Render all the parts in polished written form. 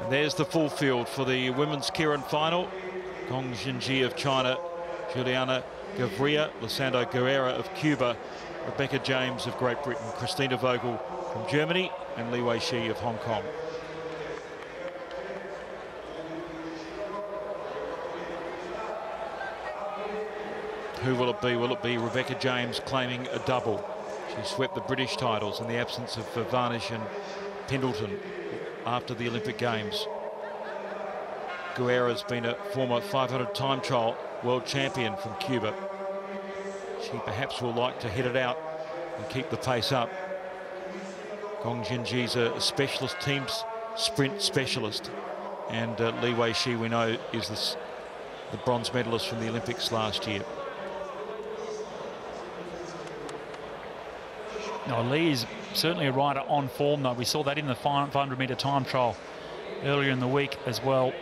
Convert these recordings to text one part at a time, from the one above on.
And there's the full field for the women's Keirin final. Gong Jinji of China, Juliana Gavria, Lysandro Guerrera of Cuba, Rebecca James of Great Britain, Christina Vogel from Germany, and Li Wei-shi of Hong Kong. Who will it be? Will it be Rebecca James claiming a double? She swept the British titles in the absence of Varnish and Pendleton after the Olympic Games. Guerrera's been a former 500 time trial world champion from Cuba. She perhaps will like to hit it out and keep the pace up. Gong Jinji's a specialist, teams sprint specialist. And Li Wei-shi, we know, is the bronze medalist from the Olympics last year. No, Li is certainly a rider on form, though. We saw that in the 500-metre time trial earlier in the week as well.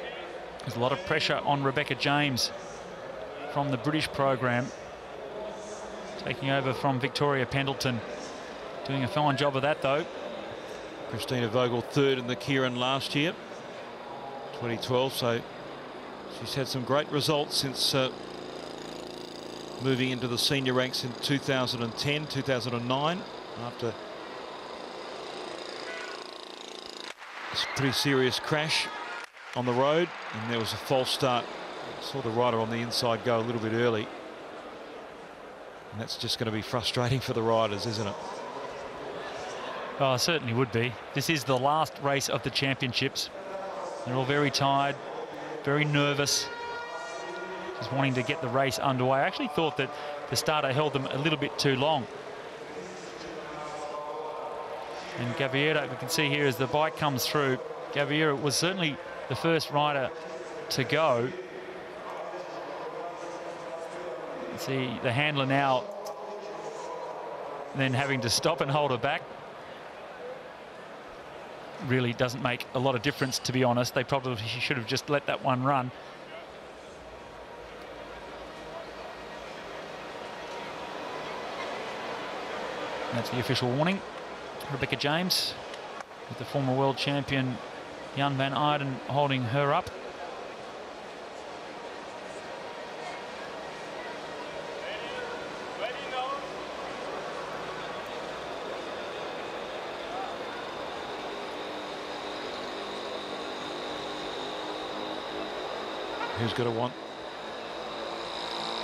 There's a lot of pressure on Rebecca James from the British program, taking over from Victoria Pendleton. Doing a fine job of that, though. Christina Vogel third in the Keirin last year, 2012, so she's had some great results since moving into the senior ranks in 2010, 2009, after a pretty serious crash on the road, and there was a false start. Saw the rider on the inside go a little bit early, and that's just going to be frustrating for the riders, isn't it? Oh, it certainly would be. This is the last race of the championships. They're all very tired, very nervous, just wanting to get the race underway. I actually thought that the starter held them a little bit too long. And Gaviera, we can see here as the bike comes through, Gaviera was certainly the first rider to go. See the handler now then having to stop and hold her back. Really doesn't make a lot of difference, to be honest. They probably should have just let that one run. That's the official warning. Rebecca James with the former world champion Jan van Eyden holding her up. Who's going to want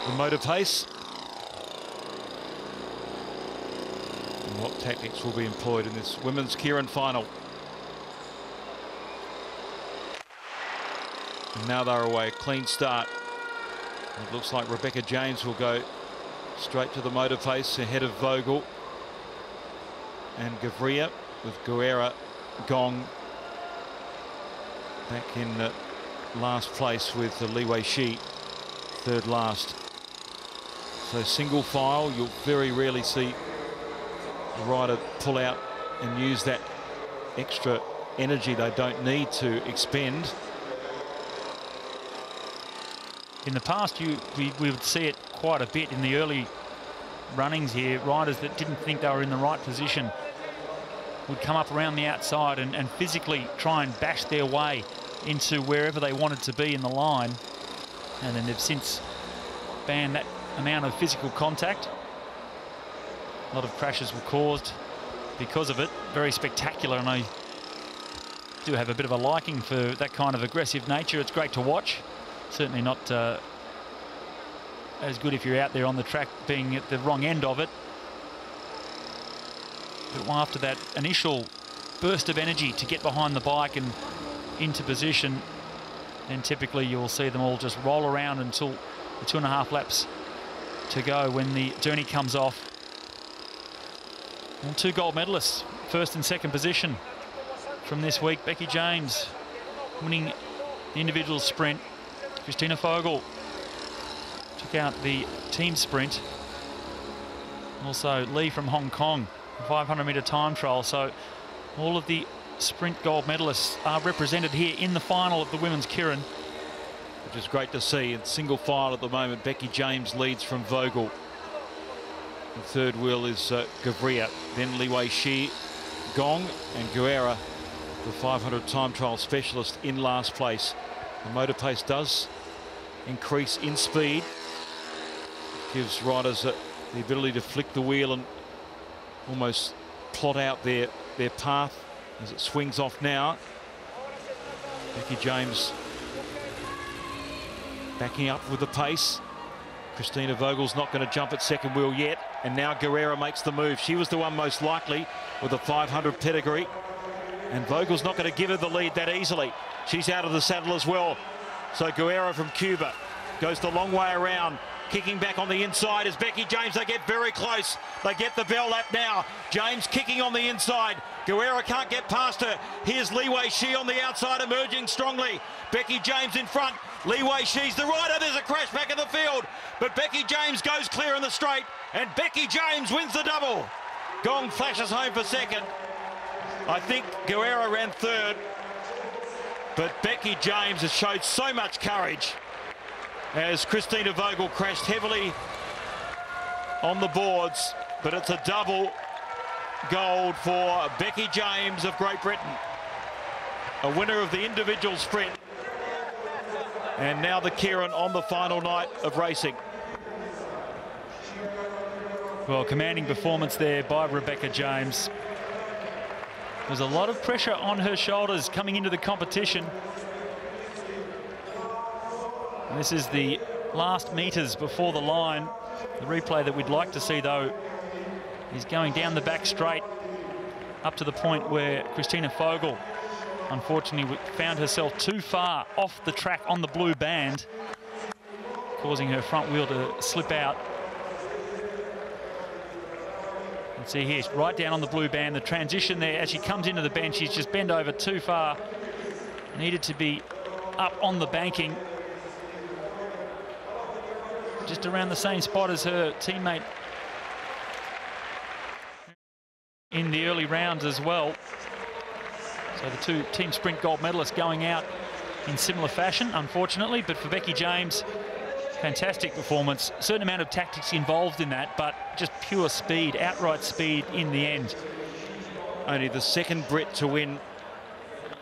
the motor pace? And what tactics will be employed in this women's Keirin final? And now they're away, clean start. It looks like Rebecca James will go straight to the motor pace ahead of Vogel and Gavria, with Guerrera, Gong back in last place with Li Wei-shi third last. So single file, you'll very rarely see a rider pull out and use that extra energy they don't need to expend. In the past, we would see it quite a bit in the early runnings here. Riders that didn't think they were in the right position would come up around the outside and physically try and bash their way into wherever they wanted to be in the line. And then they've since banned that amount of physical contact. A lot of crashes were caused because of it. Very spectacular, and I do have a bit of a liking for that kind of aggressive nature. It's great to watch. Certainly not as good if you're out there on the track being at the wrong end of it. But after that initial burst of energy to get behind the bike and into position, then typically you'll see them all just roll around until the 2.5 laps to go when the journey comes off. And 2 gold medalists, first and second position from this week. Becky James winning the individual sprint. Christina Vogel took out the team sprint. Also Lee from Hong Kong, 500-metre time trial. So all of the sprint gold medalists are represented here in the final of the women's Keirin. Which is great to see. In single file at the moment, Becky James leads from Vogel. The third wheel is Gavria. Then Li Wei-shi, Gong and Guerrera the 500 time trial specialist, in last place. The motor pace does increase in speed. Gives riders the ability to flick the wheel and almost plot out their path as it swings off now. Becky James backing up with the pace. Christina Vogel's not going to jump at second wheel yet, and now Guerrero makes the move. She was the one most likely with a 500 pedigree, and Vogel's not going to give her the lead that easily. She's out of the saddle as well. So Guerrero from Cuba goes the long way around, kicking back on the inside as Becky James. They get very close. They get the bell lap now. James kicking on the inside. Guerrero can't get past her. Here's Li Wei Shi on the outside, emerging strongly. Becky James in front. Li Wei Shi's the rider. There's a crash back in the field, but Becky James goes clear in the straight, and Becky James wins the double. Gong flashes home for second. I think Guerrero ran third, but Becky James has showed so much courage as Christina Vogel crashed heavily on the boards, but it's a double gold for Becky James of Great Britain, a winner of the individual sprint, and now the Keirin on the final night of racing. Well, commanding performance there by Rebecca James. There's a lot of pressure on her shoulders coming into the competition. And this is the last meters before the line. The replay that we'd like to see, though, is going down the back straight up to the point where Christina Vogel unfortunately found herself too far off the track on the blue band, causing her front wheel to slip out. And see here, right down on the blue band, the transition there as she comes into the bend, she's just bent over too far. Needed to be up on the banking, just around the same spot as her teammate in the early rounds as well. So the two team sprint gold medalists going out in similar fashion, unfortunately. But for Becky James, fantastic performance. A certain amount of tactics involved in that, but just pure speed, outright speed in the end. Only the second Brit to win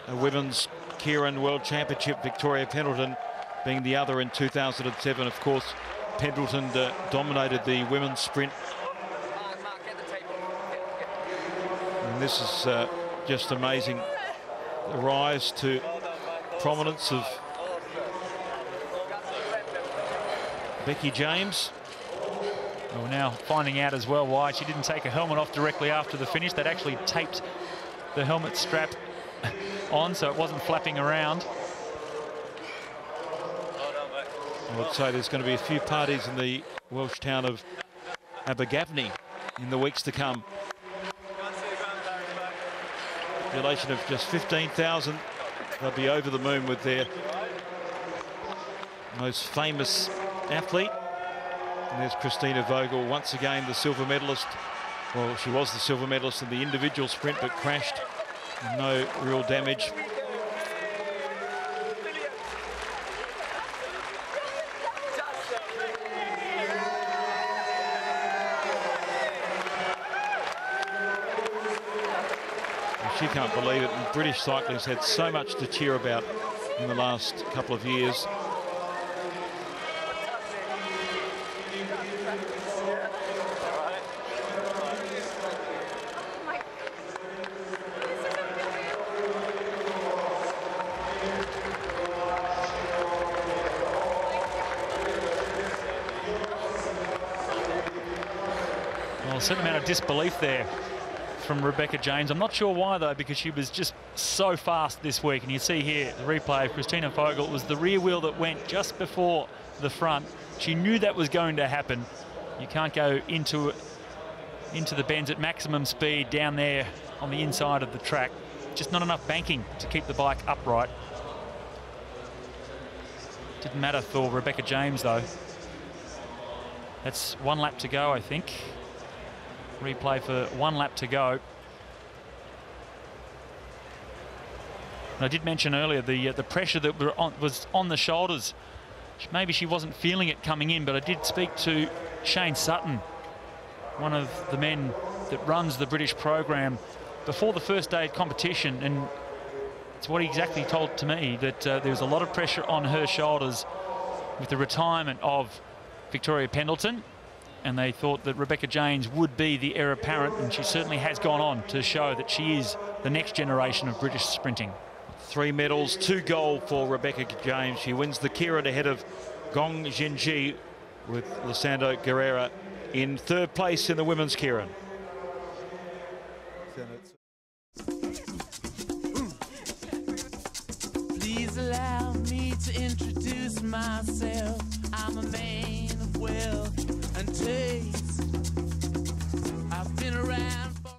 a women's Keirin World Championship, Victoria Pendleton being the other in 2007. Of course, Pendleton dominated the women's sprint. And this is just amazing. The rise to prominence of Becky James. Well, now finding out as well why she didn't take her helmet off directly after the finish. They'd actually taped the helmet strap on, so it wasn't flapping around. I would say there's going to be a few parties in the Welsh town of Abergavenny in the weeks to come. Population of just 15,000. They'll be over the moon with their most famous athlete. And there's Christina Vogel, once again the silver medalist. Well, she was the silver medalist in the individual sprint, but crashed. No real damage. She can't believe it, and British cycling's had so much to cheer about in the last couple of years. Well, a certain amount of disbelief there from Rebecca James. I'm not sure why, though, because she was just so fast this week. And you see here the replay of Christina Vogel. It was the rear wheel that went just before the front. She knew that was going to happen. You can't go into the bends at maximum speed down there on the inside of the track. Just not enough banking to keep the bike upright. Didn't matter for Rebecca James, though. That's 1 lap to go, I think. Replay for 1 lap to go. And I did mention earlier the pressure that was on the shoulders. Maybe she wasn't feeling it coming in, but I did speak to Shane Sutton, one of the men that runs the British program, before the first day of competition, and It's what he exactly told to me, that there was a lot of pressure on her shoulders with the retirement of Victoria Pendleton, and they thought that Rebecca James would be the heir apparent, and she certainly has gone on to show that she is the next generation of British sprinting. 3 medals, 2 gold for Rebecca James. She wins the Keirin ahead of Gong Jinji, with Lysandra Guerrera in 3rd place in the women's Keirin. Please allow me to introduce myself. I'm a man of wealth and taste. I've been around for